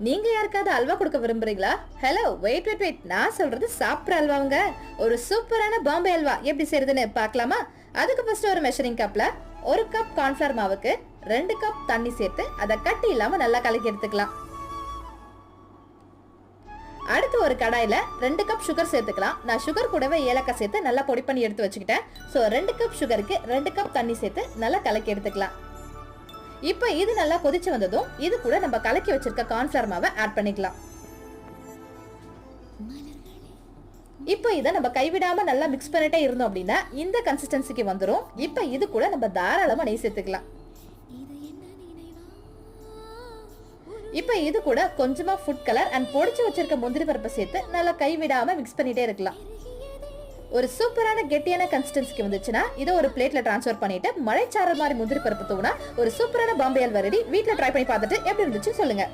நீங்க யாருக்காவது அல்வா கொடுக்க விரும்புறீங்களா? ஹலோ, வெயிட் வெயிட் வெயிட், நான் சொல்றது சாப்பிட்ற அல்வாங்க. ஒரு சூப்பரான பாம்பே அல்வா எப்படி செய்யறதுன்னு பார்க்கலாமா? அதுக்கு ஃபர்ஸ்ட் ஒரு மெஷரிங் கப்ல 1 கப் கார்ன்ஃபிளவர் மாவுக்கு 2 கப் தண்ணி சேர்த்து அதை கட்டி இல்லாம நல்லா கலக்கி எடுத்துக்கலாம். அடுத்து ஒரு கடாயில 2 கப் சுகர் சேர்த்துக்கலாம். நான் சுகர் கூடவே ஏலக்காய் சேர்த்து நல்லா பொடி பண்ணி எடுத்து வச்சுக்கிட்டேன். ஸோ 2 கப் சுகருக்கு 2 கப் தண்ணி சேர்த்து நல்லா கலக்கி எடுத்துக்கலாம். இப்போ இது நல்லா கொதிச்சு வந்ததும் இது கூட நம்ம கலக்கி வச்சிருக்க கார்ன்ஃபிளவர் மாவை ஆட் பண்ணிக்கலாம். இப்போ இதை நம்ம கைவிடாம நல்லா மிக்ஸ் பண்ணிட்டே இருந்தோம் அப்படின்னா இந்த கன்சிஸ்டன்சிக்கு வந்துடும். இப்போ இது கூட நம்ம தாராளமா நெய் சேர்த்துக்கலாம். இப்போ இது கூட கொஞ்சமா ஃபுட் கலர் அண்ட் பொடிச்சு வச்சிருக்க முந்திரி பருப்பை சேர்த்து நல்லா கைவிடாம மிக்ஸ் பண்ணிட்டே இருக்கலாம். ஒரு சூப்பரான கெட்டியான கன்சிஸ்டன்சிக்கு வந்துச்சுன்னா இதை ஒரு பிளேட்ல டிரான்ஸ்ஃபர் பண்ணிட்டு மழைச்சாரல் மாதிரி முந்திரி பருப்பு தூவினா ஒரு சூப்பரான பாம்பே அல்வா ரெடி. வீட்டில் ட்ரை பண்ணி பார்த்துட்டு எப்படி இருந்துச்சு சொல்லுங்க.